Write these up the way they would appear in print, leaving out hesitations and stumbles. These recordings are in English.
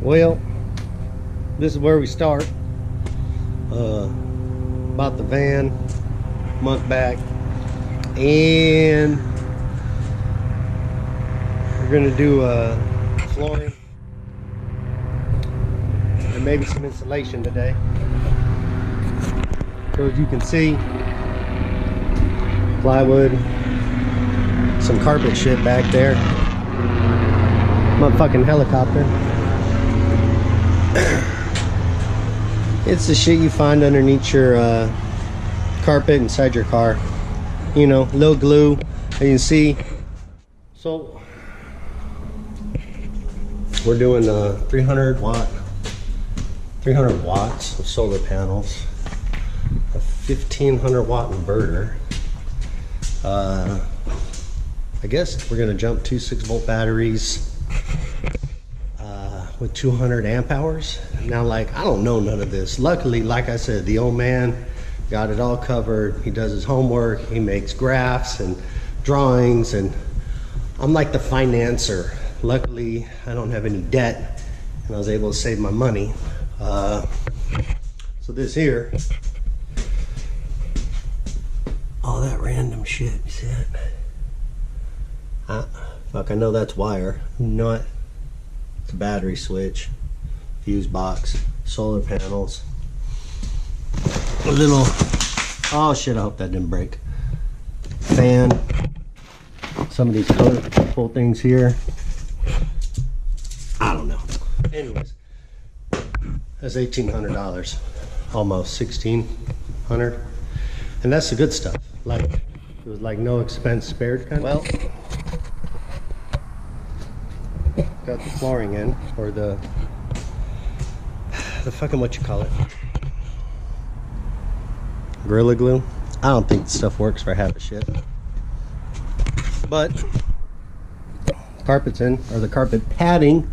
Well, this is where we start. Bought the van a month back, and we're gonna do flooring and maybe some insulation today. So as you can see, plywood, some carpet shit back there. Motherfucking helicopter. It's the shit you find underneath your carpet inside your car. You know, little glue, as you can see. So we're doing 300 watts of solar panels, a 1500 watt inverter. I guess we're gonna jump 2 6-volt batteries with 200 amp hours. Now, like, I don't know none of this. Luckily, like I said, the old man got it all covered. He does his homework, he makes graphs and drawings, and I'm like the financer. Luckily, I don't have any debt, and I was able to save my money. So this here, all that random shit, you see it? Fuck, I know that's wire. You know what? It's a battery switch, fuse box, solar panels, a little, oh shit, I hope that didn't break, fan, some of these colorful things here. I don't know. Anyways, that's $1,800, almost $1,600, and that's the good stuff. Like, it was like no expense spared kind of. Well, got the flooring in, or the fucking, what you call it, Gorilla Glue. I don't think the stuff works for half a shit, but carpet's in, or the carpet padding.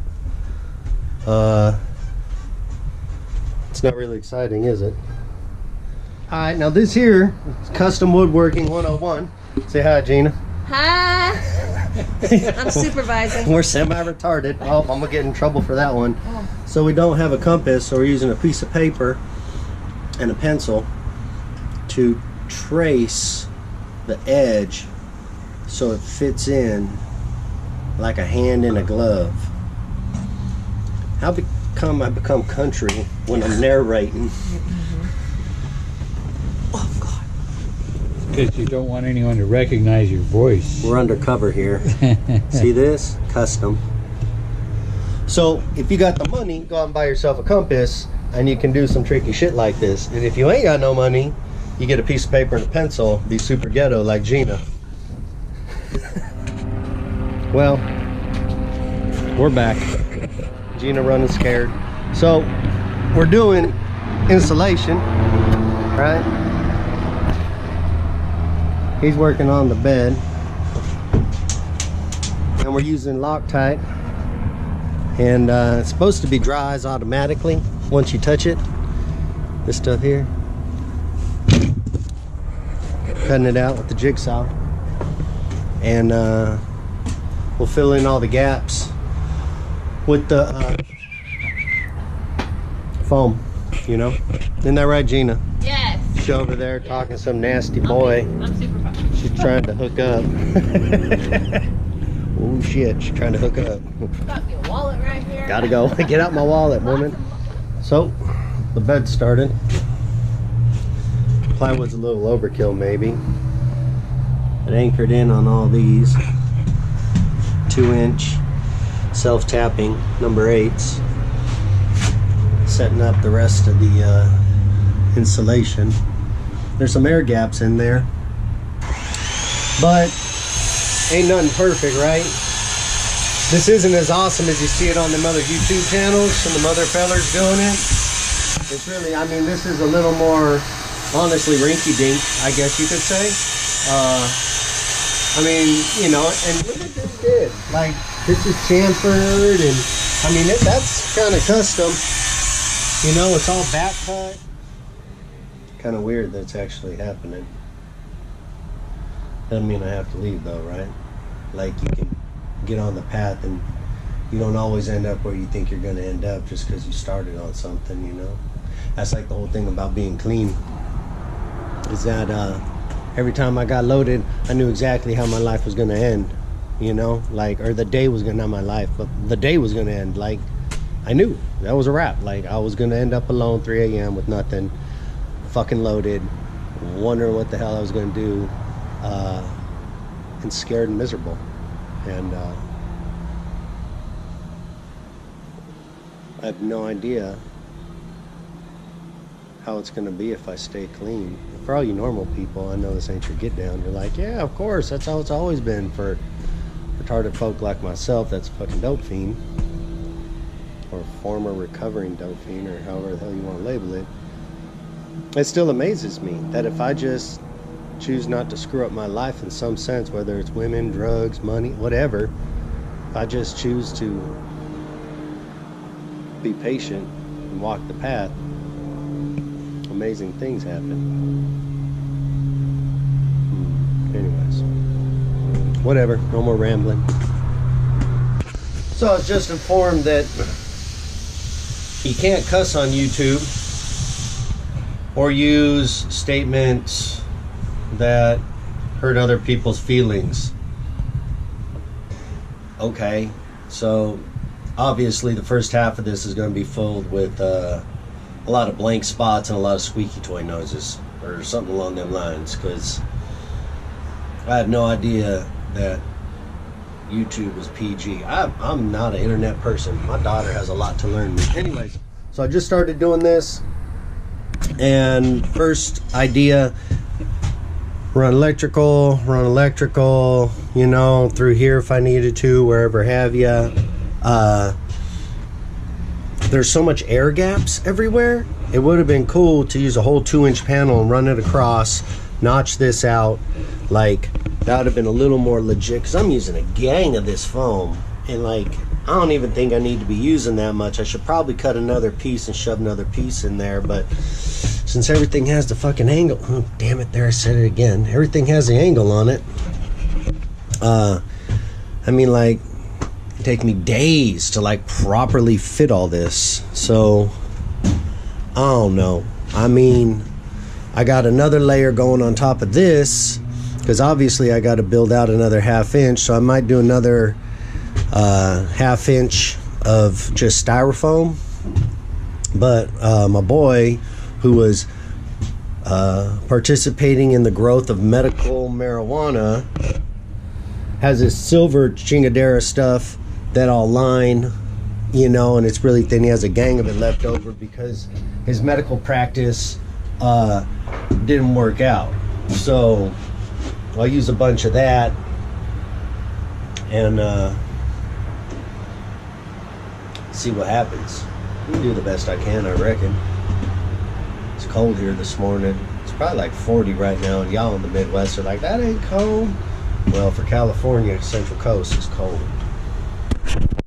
It's not really exciting, is it? All right, now this here is custom woodworking 101. Say hi, Gina. Hi. I'm supervising. We're semi-retarded. Oh, I'm gonna get in trouble for that one. So we don't have a compass, so we're using a piece of paper and a pencil to trace the edge so it fits in like a hand in a glove. How come I become country when I'm narrating? Oh God. Because you don't want anyone to recognize your voice. We're undercover here. See this? Custom. So if you got the money, go out and buy yourself a compass, and you can do some tricky shit like this. And if you ain't got no money, you get a piece of paper and a pencil. Be super ghetto like Gina. Well, we're back. Gina running scared. So we're doing insulation, right? He's working on the bed, and we're using Loctite, and it's supposed to be dries automatically once you touch it. This stuff here, cutting it out with the jigsaw, and we'll fill in all the gaps with the foam, you know. Isn't that right, Gina? Yes. She's over there talking to some nasty boy. I'm supervising. She's trying to hook up. Oh shit, she's trying to hook up. Got your wallet right here. Gotta go. Get out my wallet, woman. So, the bed started. Plywood's a little overkill, maybe. It anchored in on all these 2-inch self-tapping number 8s. Setting up the rest of the insulation. There's some air gaps in there, but ain't nothing perfect, right? This isn't as awesome as you see it on them other YouTube channels and the other fellers doing it. It's really, I mean, this is a little more, honestly, rinky-dink, I guess you could say. I mean, you know, and look at this kid. Like, this is chamfered, and I mean, that's kind of custom. You know, it's all back cut. Kind of weird that it's actually happening. Doesn't mean I have to leave though, right? Like, you can get on the path and you don't always end up where you think you're going to end up just because you started on something, you know. That's like the whole thing about being clean, is that every time I got loaded, I knew exactly how my life was going to end, you know, like, or the day was going to, not my life, but the day was going to end. Like, I knew that was a wrap. Like, I was going to end up alone 3 a.m. with nothing, fucking loaded, wondering what the hell I was going to do, and scared and miserable. And I have no idea how it's going to be if I stay clean. For all you normal people, I know this ain't your get down. You're like, yeah, of course, that's how it's always been. For retarded folk like myself, that's a fucking dope fiend, or former recovering dope fiend, or however the hell you want to label it. It still amazes me that if I just choose not to screw up my life in some sense, whether it's women, drugs, money, whatever, if I just choose to be patient and walk the path, amazing things happen. Anyways, whatever, no more rambling. So I was just informed that you can't cuss on YouTube or use statements that hurt other people's feelings. Okay, so obviously the first half of this is going to be filled with a lot of blank spots and a lot of squeaky toy noises, or something along them lines, because I had no idea that YouTube was PG. I'm not an internet person. My daughter has a lot to learn me. Anyways, so I just started doing this, and first idea, run electrical, you know, through here if I needed to, wherever have ya. There's so much air gaps everywhere. It would have been cool to use a whole 2-inch panel and run it across, notch this out. Like, that would have been a little more legit, because I'm using a gang of this foam, and like, I don't even think I need to be using that much. I should probably cut another piece and shove another piece in there, but since everything has the fucking angle, oh, damn it, there I said it again, everything has the angle on it. I mean, like, it'd take me days to like properly fit all this. So I don't know. I mean, I got another layer going on top of this, because obviously I got to build out another 1/2 inch, so I might do another 1/2 inch of just styrofoam. But my boy, who was participating in the growth of medical marijuana, has this silver chingadera stuff that I'll line, you know, and it's really thin. He has a gang of it left over because his medical practice didn't work out. So I'll use a bunch of that and see what happens. I'll do the best I can, I reckon. It's cold here this morning. It's probably like 40 right now, and y'all in the Midwest are like, that ain't cold. Well, for California, Central Coast, it's cold.